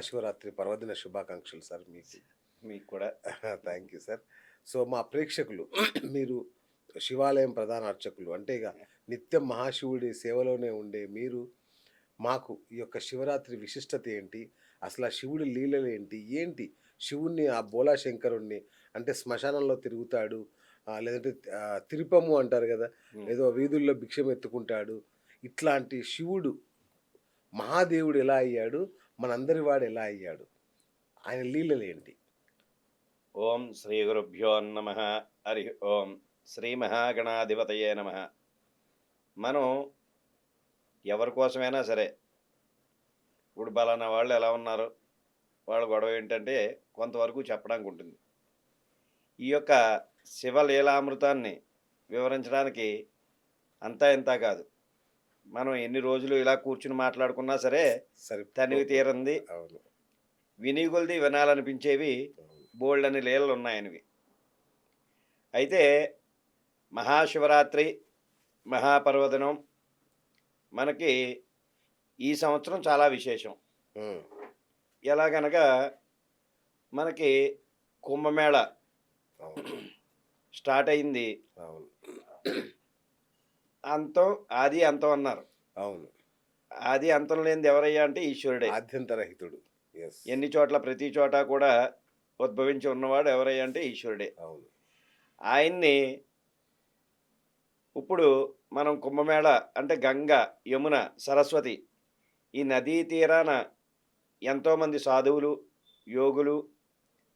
మహాశివరాత్రి పర్వదిన శుభాకాంక్షలు సార్ మీకు. మీకు కూడా. Thank you sir. సో, మా ప్రేక్షకులు మీరు శివాలయం ప్రధాన అర్చకులు. అంటే ఇగ నిత్యం మహాశివుడి సేవలోనే ఉండే మీరు, మాకు ఈ యొక్క శివరాత్రి విశిష్టత ఏంటి? అసలు ఆ శివుడి లీలలేంటి? ఏంటి? శివుడిని ఆ బోలా శంకరుడిని అంటే శ్మశానంలో తిరుగుతాడు. లేదంటే తిరుపము అంటారు గదా! హ్మ్. ఏదో వీధుల్లో భిక్షం ఎత్తుకుంటాడు. ఇట్లాంటి శివుడు మహాదేవుడు ఎలా అయ్యాడు? మనందరి వాడు ఎలా అయ్యాడు? ఆయన లీలలేంటి? ఓం శ్రీ గురుభ్యో నమః. హరి ఓం. శ్రీ మహాగణాధిపతయే నమః. మనం ఎవరి కోసమైనా సరే, ఇప్పుడు పలానా వాళ్ళు ఎలా ఉన్నారు, వాళ్ళ గొడవ ఏంటంటే కొంతవరకు చెప్పడానికి ఉంటుంది. ఈ యొక్క శివలీలామృతాన్ని వివరించడానికి అంతా ఇంతా కాదు. మనం ఎన్ని రోజులు ఇలా కూర్చుని మాట్లాడుకున్నా సరే తనివి తీరంది, అవును. విని కొలిది వినాలనిపించేవి అవును. బోల్డని లీలలు ఉన్నాయనివి. అయితే మహాశివరాత్రి, మహాపర్వదినం మనకి ఈ సంవత్సరం చాలా విశేషం. హ్మ్. ఎలాగనగా మనకి కుంభమేళ అవును. స్టార్ట్ అయింది. అవును. అంతం, ఆది అంతం అన్నారు. అవును. ఆది అంతం లేనిది ఎవరయ్యా అంటే ఈశ్వరుడే. ఆద్యంతరహితుడు. యెస్. ఎన్ని చోట్ల ప్రతి చోట కూడా ఉద్భవించి ఉన్నవాడు ఎవరయ్యా అంటే ఈశ్వరుడే. అవును. ఆయన్ని ఇప్పుడు మనం కుంభమేళ అంటే గంగ, యమున, సరస్వతి ఈ నదీ తీరాన ఎంతోమంది సాధువులు, యోగులు,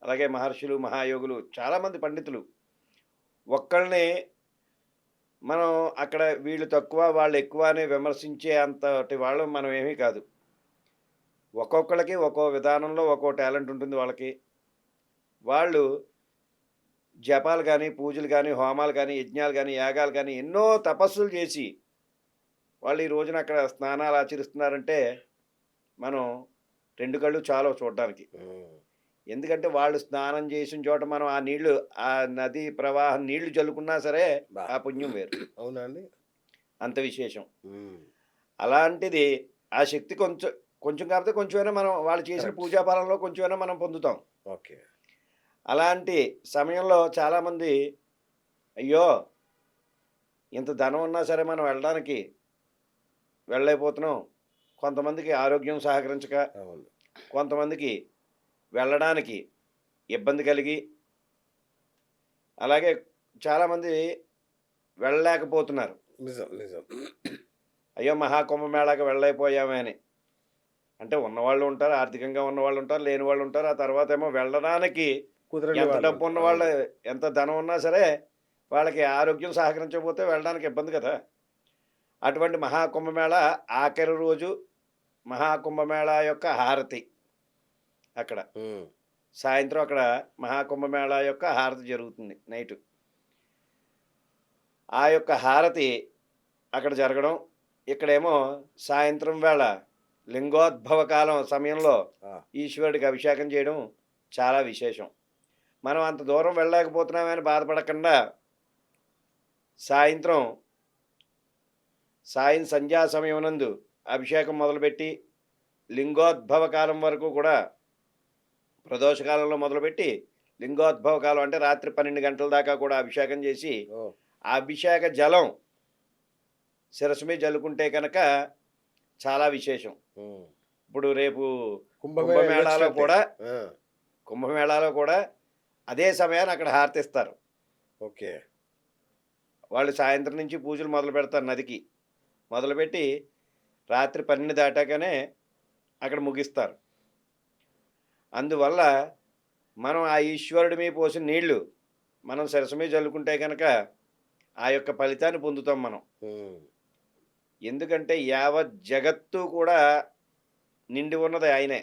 అలాగే మహర్షులు, మహాయోగులు, చాలామంది పండితులు ఒక్కళ్ళని మనం అక్కడ వీళ్ళు తక్కువ, వాళ్ళు ఎక్కువ అని విమర్శించే అంతటి వాళ్ళం మనం ఏమీ కాదు. ఒక్కొక్కళ్ళకి ఒక్కో విధానంలో ఒక్కో టాలెంట్ ఉంటుంది వాళ్ళకి. వాళ్ళు జపాలు గానీ, పూజలు గానీ, హోమాలు గానీ, యజ్ఞాలు గానీ, యాగాలు గానీ ఎన్నో తపస్సులు చేసి వాళ్ళు ఈ రోజున అక్కడ స్నానాలు ఆచరిస్తున్నారంటే మనం 2 కళ్ళు చాలవు చూడడానికి. హ్మ్. ఎందుకంటే వాళ్ళు స్నానం చేసిన చోట మనం ఆ నీళ్లు, ఆ నదీ ప్రవాహం నీళ్లు చల్లుకున్నా సరే బా ఆ పుణ్యం వేరు. అవునా అండి? అంత విశేషం. హ్మ్. అలాంటిది ఆ శక్తి కొంచెం కొంచెం కాకపోతే కొంచెమైనా మనం వాళ్ళు చేసిన కరెక్ట్. పూజా ఫలంలో కొంచెమైనా మనం పొందుతాం. ఓకే. అలాంటి సమయంలో చాలామంది అయ్యో! ఇంత ధనం ఉన్నా సరే మనం వెళ్ళడానికి వెళ్ళలేకపోతున్నాం. కొంతమందికి ఆరోగ్యం సహకరించక, అవును. కొంతమందికి వెళ్ళడానికి ఇబ్బంది కలిగి, అలాగే చాలామంది వెళ్ళలేకపోతున్నారు. నిజం. నిజం. అయ్యో! మహాకుంభమేళాకి వెళ్ళలేకపోయామే అని. అంటే ఉన్నవాళ్ళు ఉంటారు, ఆర్థికంగా ఉన్నవాళ్ళు ఉంటారు, లేని వాళ్ళు ఉంటారు. ఆ తర్వాతేమో వెళ్ళడానికి కుదరని ఎంత డబ్బు వాళ్ళుంటారు. ఉన్నవాళ్ళు, అవును. ఎంత ధనం ఉన్నా సరే వాళ్ళకి ఆరోగ్యం సహకరించకపోతే వెళ్ళడానికి ఇబ్బంది కదా! అటువంటి మహాకుంభమేళ ఆఖరి రోజు మహాకుంభమేళా యొక్క హారతి అక్కడ. హ్మ్. సాయంత్రం అక్కడ మహాకుంభమేళా యొక్క హారతి జరుగుతుంది నైటు. ఆ యొక్క హారతి అక్కడ జరగడం, ఇక్కడేమో సాయంత్రం వేళ లింగోద్భవ కాలం సమయంలో ఆ! ఈశ్వరుడికి అభిషేకం చేయడం చాలా విశేషం. మనం అంత దూరం వెళ్ళలేకపోతున్నామని బాధపడకుండా సాయంత్రం సంధ్యా సమయమునందు అభిషేకం మొదలుపెట్టి లింగోద్భవ కాలం వరకు కూడా ప్రదోషకాలంలో మొదలుపెట్టి లింగోద్భవ కాలం అంటే రాత్రి 12 గంటల దాకా కూడా అభిషేకం చేసి ఓహ్! ఆ అభిషేక జలం శిరస్సు మీద జల్లుకుంటే కనుక చాలా విశేషం. హ్మ్. ఇప్పుడు రేపు కుంభమేళ కుంభమేళాలో ఎళ్ళొచ్చినట్టే. కూడా ఆ! కుంభమేళాలో కూడా అదే సమయాన్ని అక్కడ హారతిస్తారు. ఓకే. వాళ్ళు సాయంత్రం నుంచి పూజలు మొదలు పెడతారు నదికి. మొదలుపెట్టి రాత్రి 12 దాటాకనే అక్కడ ముగిస్తారు. అందువల్ల మనం ఆ ఈశ్వరుడి మీద పోసిన నీళ్లు మనం శిరస్సు మీద జల్లుకుంటే గనక ఆ యొక్క ఫలితాన్ని పొందుతాం మనం. హ్మ్. ఎందుకంటే యావత్ జగత్తు కూడా నిండి ఉన్నది ఆయనే.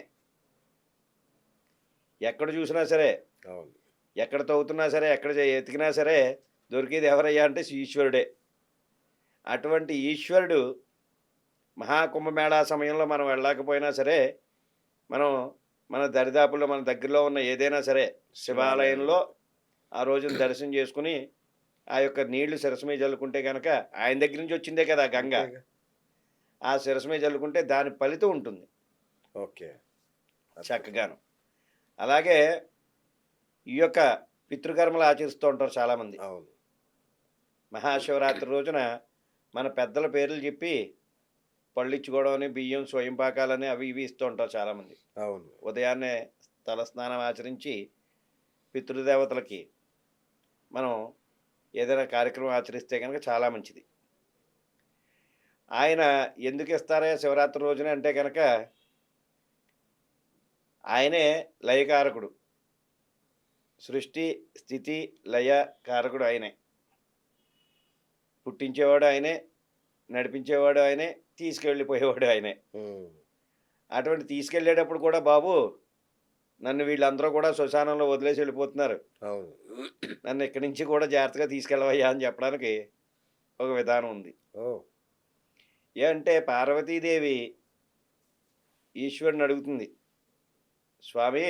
ఎక్కడ చూసినా సరే, అవును. ఎక్కడ తవ్వుతున్నా సరే, ఎక్కడ ఎతికినా సరే దొరికేది ఎవరయ్యా అంటే ఈశ్వరుడే. అటువంటి ఈశ్వరుడు మహాకుంభమేళా సమయంలో మనం వెళ్ళలేకపోయినా సరే, మనం మన దరిదాపుల్లో మన దగ్గరలో ఉన్న ఏదైనా సరే శివాలయంలో. శివాలయంలో ఆ రోజున దర్శనం చేసుకుని, ఆ యొక్క నీళ్లు శిరస్సు మీద జల్లుకుంటే గనక ఆయన దగ్గర నుంచి వచ్చిందే కదా గంగ. అంతేగా. ఆ శిరస్సు మీద జల్లుకుంటే దాని ఫలితం ఉంటుంది. ఓకే. చక్కగాను. అలాగే ఈ యొక్క పితృకర్మలు ఆచరిస్తూ ఉంటారు చాలామంది. అవును. మహాశివరాత్రి రోజున మన పెద్దల పేర్లు చెప్పి పళ్ళిచ్చుకోవడం అని, బియ్యం, స్వయం పాకాలని అవి ఇవి ఇస్తూ ఉంటారు చాలామంది. అవును. ఉదయాన్నే తలస్నానం ఆచరించి పితృదేవతలకి మనం ఏదైనా కార్యక్రమం ఆచరిస్తే కనుక చాలా మంచిది. ఆయన ఎందుకు ఇస్తారా శివరాత్రి రోజున అంటే కనుక ఆయనే లయకారకుడు. సృష్టి, స్థితి, లయ కారకుడు ఆయనే. పుట్టించేవాడు ఆయనే, నడిపించేవాడు ఆయనే, తీసుకెళ్ళిపోయేవాడు ఆయనే. హ్మ్. అటువంటి తీసుకెళ్ళేటప్పుడు కూడా బాబు నన్ను వీళ్ళందరూ కూడా శ్మశానంలో వదిలేసి వెళ్ళిపోతున్నారు. అవును. నన్ను ఇక్కడి నుంచి కూడా జాగ్రత్తగా తీసుకెళ్ళవయ్యా అని చెప్పడానికి ఒక విధానం ఉంది. ఓహ్! ఏ అంటే పార్వతీదేవి ఈశ్వరుని అడుగుతుంది, స్వామి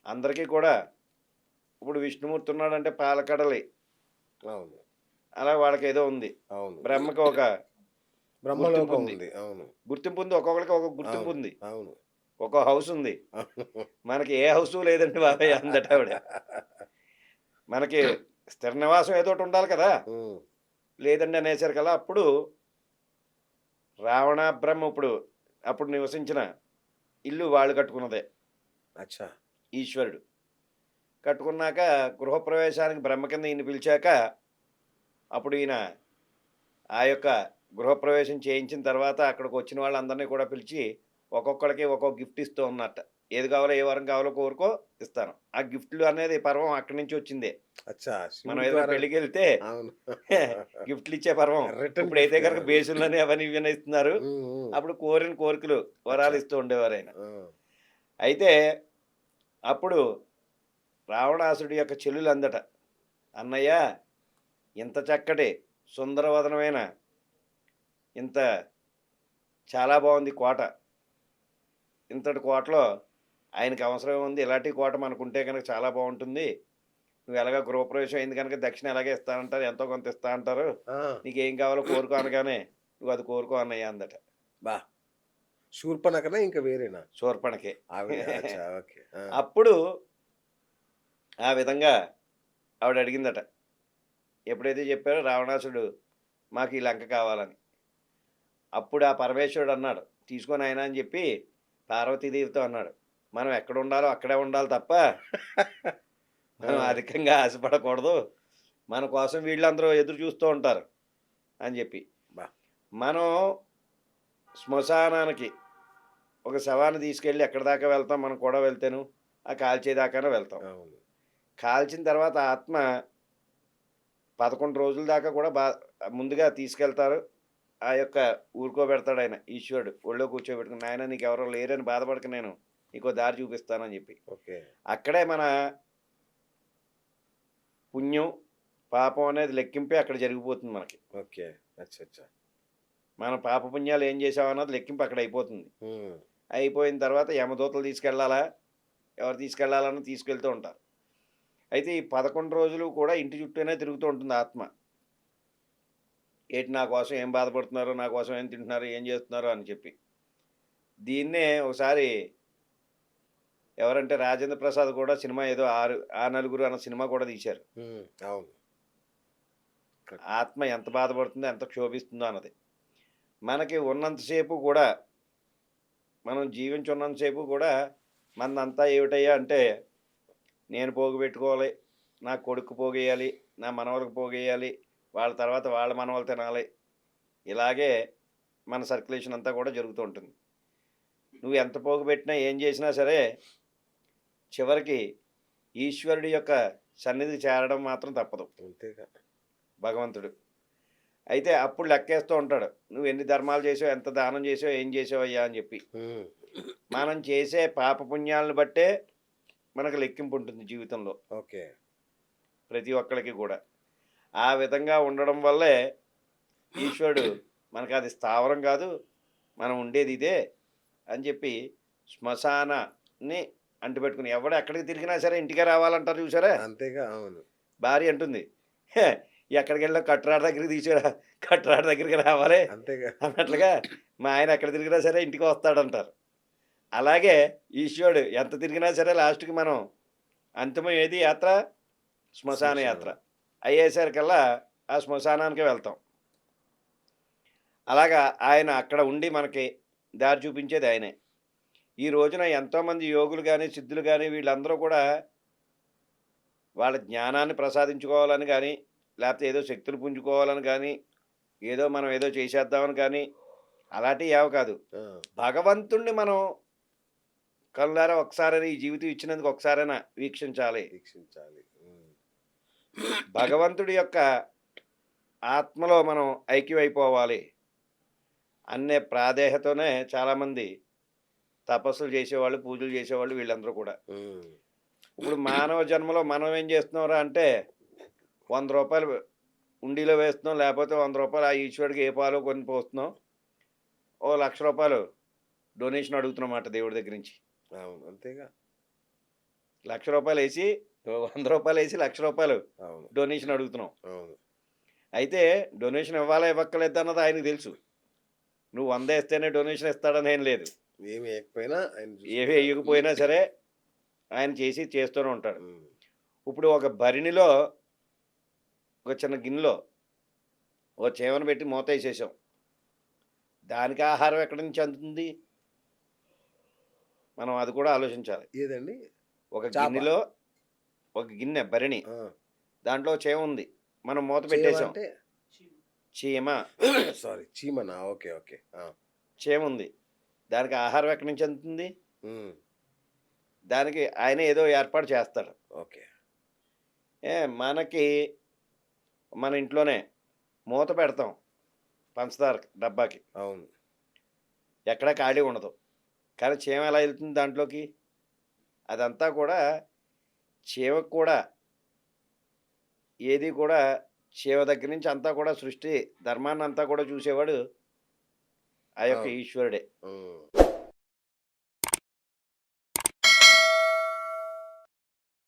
అందరికీ కూడా ఇప్పుడు విష్ణుమూర్తి ఉన్నాడంటే పాలకడలి, అవును. అలా వాళ్ళకి ఏదో ఉంది. అవును. బ్రహ్మకి ఒక బ్రహ్మలోకం గుర్తింపు ఉంది. ఉంది. అవును. గుర్తింపు ఉంది, ఒక్కొక్కరికి ఒక గుర్తింపు అవును. ఉంది, అవును. ఒక హౌస్ ఉంది. అవును. మనకి ఏ హౌసు లేదండి బాబాయ్ అందట ఆవిడ. మనకి స్థిర నివాసం ఏదో ఒకటి ఉండాలి కదా, హ్మ్. లేదండి అనేసరికల్లా అప్పుడు రావణ బ్రహ్మ అప్పుడు నివసించిన ఇల్లు వాళ్ళు కట్టుకున్నదే. అచ్చా! ఈశ్వరుడు కట్టుకున్నాక గృహప్రవేశానికి బ్రహ్మ కింద ఈయన పిలిచాక అప్పుడు ఈయన ఆ యొక్క గృహప్రవేశం చేయించిన తర్వాత అక్కడికి వచ్చిన వాళ్ళందరినీ కూడా పిలిచి ఒక్కొక్కరికి ఒక్కొక్క గిఫ్ట్ ఇస్తూ ఉన్నట్ట. ఏది కావాలో ఏ వరం కావాలో కోరుకో ఇస్తాను. ఆ గిఫ్ట్లు అనేది పర్వం అక్కడి నుంచి వచ్చిందే. అచ్చా! మనం శివుడి ఏదైనా ద్వారా పెళ్ళికి వెళ్తే అవును. గిఫ్ట్లు ఇచ్చే పర్వం. రిటర్న్ ఇప్పుడైతే గిఫ్ట్. కనుక బేసులని అవన్నీ ఇవన్నీ ఇస్తున్నారు. హ్మ్. హ్మ్. అప్పుడు కోరిన కోరికలు వరాలు అచ్చా! ఇస్తూ ఉండేవారు ఆయన. ఆ! అయితే అప్పుడు రావణాసుడి యొక్క చెల్లెలు అందట, అన్నయ్య ఇంత చక్కటి సుందరవదనమైన ఇంత చాలా బాగుంది కోట, ఇంతటి కోటలో ఆయనకి అవసరం ఉంది, ఇలాంటి కోట మనకుంటే కనుక చాలా బాగుంటుంది. నువ్వు ఎలాగ గృహప్రవేశం అయింది కనుక దక్షిణ ఎలాగే ఇస్తానంటారు, ఎంతో కొంత ఇస్తా అంటారు, ఆ! నీకేం కావాలో కోరుకో అనగానే నువ్వు అది కోరుకో అన్నయ్య అందట బా! శూర్పణఖనా ఇంకా వేరేనా? శూర్పణకి. ఆవిడ అచ్చా! ఓకే. ఆ! అప్పుడు ఆ విధంగా ఆవిడ అడిగిందట. ఎప్పుడైతే చెప్పారో రావణాసుడు మాకు ఈ లంక కావాలని, అప్పుడు ఆ పరమేశ్వరుడు అన్నాడు, తీసుకొని ఆయన అని చెప్పి పార్వతీదేవితో అన్నాడు, మనం ఎక్కడ ఉండాలో అక్కడే ఉండాలి తప్ప మనం ఆ! అధికంగా ఆశపడకూడదు, మన కోసం వీళ్ళందరూ ఎదురు చూస్తూ ఉంటారు అని చెప్పి. బా! మనం శ్మశానానికి ఒక శవాన్ని తీసుకెళ్ళి ఎక్కడి దాకా వెళ్తాం, మనం కూడా వెళ్తేను ఆ కాల్చేదాకానే వెళ్తాం. అవును. కాల్చిన తర్వాత ఆత్మ 11 రోజుల దాకా కూడా ముందుగా తీసుకెళ్తారు. ఆ యొక్క ఊరుకోబెడతాడు ఆయన ఈశ్వరుడు. ఒళ్ళో కూర్చోబెట్టుకుని, నాయన నీకెవరో లేరని బాధపడక నేను నీకో దారి చూపిస్తానని చెప్పి. ఓకే. అక్కడే మన పుణ్యం, పాపం అనేది లెక్కింపే అక్కడ జరిగిపోతుంది మనకి. ఓకే. అచ్చచ్చా! మన పాప పుణ్యాలు ఏం చేసామన్నది లెక్కింపు అక్కడ అయిపోతుంది. హ్మ్. అయిపోయిన తర్వాత యమదూతలు తీసుకెళ్ళాలా, ఎవరు తీసుకెళ్ళాలని తీసుకెళ్తూ ఉంటారు. అయితే ఈ 11 రోజులు కూడా ఇంటి చుట్టూనే తిరుగుతూ ఉంటుంది ఆత్మ. ఏంటి నా కోసం ఏం బాధపడుతున్నారు, నా కోసం ఏం తింటున్నారు, ఏం చేస్తున్నారు అని చెప్పి. దీన్నే ఒకసారి ఎవరంటే రాజేంద్ర ప్రసాద్ కూడా సినిమా ఏదో ఆ నలుగురు అన్న సినిమా కూడా తీశారు. హ్మ్. అవును. ఆత్మ ఎంత బాధపడుతుందో, ఎంత క్షోభిస్తుందో అన్నది. మనకి ఉన్నంతసేపు కూడా, మనం జీవించున్నంతసేపు కూడా మనదంతా ఏమిటయ్యా అంటే, నేను పోగు పెట్టుకోవాలి, నా కొడుకు పోగేయాలి, నా మనవలకు పోగేయాలి, వాళ్ళ తర్వాత వాళ్ళ మనవలు తినాలి, ఇలాగే మన సర్క్యులేషన్ అంతా కూడా జరుగుతూ ఉంటుంది. నువ్వు ఎంత పోగు పెట్టినా ఏం చేసినా సరే చివరికి ఈశ్వరుడి యొక్క సన్నిధి చేరడం మాత్రం తప్పదు అంతేగా. భగవంతుడు. అయితే అప్పుడు లెక్కేస్తూ ఉంటాడు, నువ్వు ఎన్ని ధర్మాలు చేసావు, ఎంత దానం చేసావు, ఏం చేసావు అయ్యా అని చెప్పి. హ్మ్. మనం చేసే పాప పుణ్యాలను బట్టే మనకు లెక్కింపు ఉంటుంది జీవితంలో, ఓకే. ప్రతి ఒక్కరికి కూడా. ఆ విధంగా ఉండడం వల్లే ఈశ్వరుడు మనకు అది స్థావరం కాదు, మనం ఉండేది ఇదే అని చెప్పి శ్మశానాన్ని అంటిపెట్టుకుని ఎవడు ఎక్కడికి తిరిగినా సరే ఇంటికే రావాలంటారు చూసారా. అంతేగా. అవును. భార్య అంటుంది, "హే, ఎక్కడికి వెళ్ళినా కట్టురాడు దగ్గరికి కట్టురాడు దగ్గరికి రావాలి అంతేగా. అన్నట్లుగా మా ఆయన ఎక్కడ తిరిగినా సరే ఇంటికి వస్తాడంటారు. అలాగే ఈశ్వరుడు ఎంత తిరిగినా సరే లాస్ట్కి మనం అంతిమం ఏది యాత్ర? శ్మశాన యాత్ర. శ్మశానం. అయ్యేసరికల్లా ఆ శ్మశానానికే వెళ్తాం. అలాగా ఆయన అక్కడ ఉండి మనకి దారి చూపించేది ఆయనే. ఈ రోజున ఎంతోమంది యోగులు గాని, సిద్ధులు గాని వీళ్ళందరూ కూడా వాళ్ళ జ్ఞానాన్ని ప్రసాదించుకోవాలని గాని, లేపోతే ఏదో శక్తులు పుంజుకోవాలని గాని, ఏదో మనం ఏదో చేసేద్దామని గాని, అలాంటివి ఏవి కాదు. ఆ! భగవంతుడిని మనం కళ్ళారా ఒకసారైనా ఈ జీవితం ఇచ్చినందుకు ఒకసారైనా వీక్షించాలి. వీక్షించాలి. హ్మ్. భగవంతుడి యొక్క ఆత్మలో మనం ఐక్యమైపోవాలి అనే ప్రాదేహతోనే చాలామంది తపస్సులు చేసేవాళ్ళు, పూజలు చేసేవాళ్ళు వీళ్ళందరూ కూడా. హ్మ్. ఇప్పుడు మానవ జన్మలో మనం ఏం చేస్తున్నాంరా అంటే రూ. 100 ఉండిలో వేస్తున్నాం, లేకపోతే రూ. 100 ఆ ఈశ్వరుడికి ఏ పాలో కొని పోస్తున్నాం. ఓ రూ. 1,00,000 డొనేషన్ అడుగుతున్నమాట దేవుడి దగ్గర నుంచి. అవును. అంతేగా. రూ. 1,00,000 వేసి రూ. 100 వేసి రూ. 1,00,000 అవును. డొనేషన్ అడుగుతున్నాం. అవును. అయితే డొనేషన్ ఇవ్వాలా ఇవ్వక్కర్లేదు అన్నది ఆయనకు తెలుసు. నువ్వు 100 వేస్తేనే డొనేషన్ ఇస్తాడని ఏం లేదు. ఏమి ఏయకపోయినా ఆయన ఏవి చూసుకుంటాడు. వేయకపోయినా సరే ఆయన చేస్తూనే ఉంటాడు. హ్మ్. ఇప్పుడు ఒక భరిణిలో ఒక చిన్న గిన్నెలో ఓ చీమను పెట్టి మూత వేసేసాం. దానికి ఆహారం ఎక్కడి నుంచి అందుతుంది? మనం అది కూడా ఆలోచించాలి. ఏదండి? ఒక చాప. గిన్నెలో ఒక గిన్నె భరిణి, ఆ! దాంట్లో చీమ ఉంది. మనం మూత చీమ పెట్టేసాం. అంటే చీమ సారీ చీమనా? ఓకే. ఓకే. ఆ! చీమ ఉంది. దానికి ఆహారం ఎక్కడి నుంచి అందుతుంది? హ్మ్. దానికి ఆయనే ఏదో ఏర్పాటు చేస్తాడు. ఓకే. మనకి మన ఇంట్లోనే మూత పెడతాం పంచదార డబ్బాకి. అవును. ఎక్కడ ఖాళీ ఉండదు. కానీ చీమ ఎలా వెళ్తుంది దాంట్లోకి? అదంతా కూడా చీమకు కూడా ఏది కూడా చీమ దగ్గర నుంచి అంతా కూడా సృష్టి ధర్మాన్ని అంతా కూడా చూసేవాడు ఆ యొక్క అవును. ఈశ్వరుడే. హ్మ్.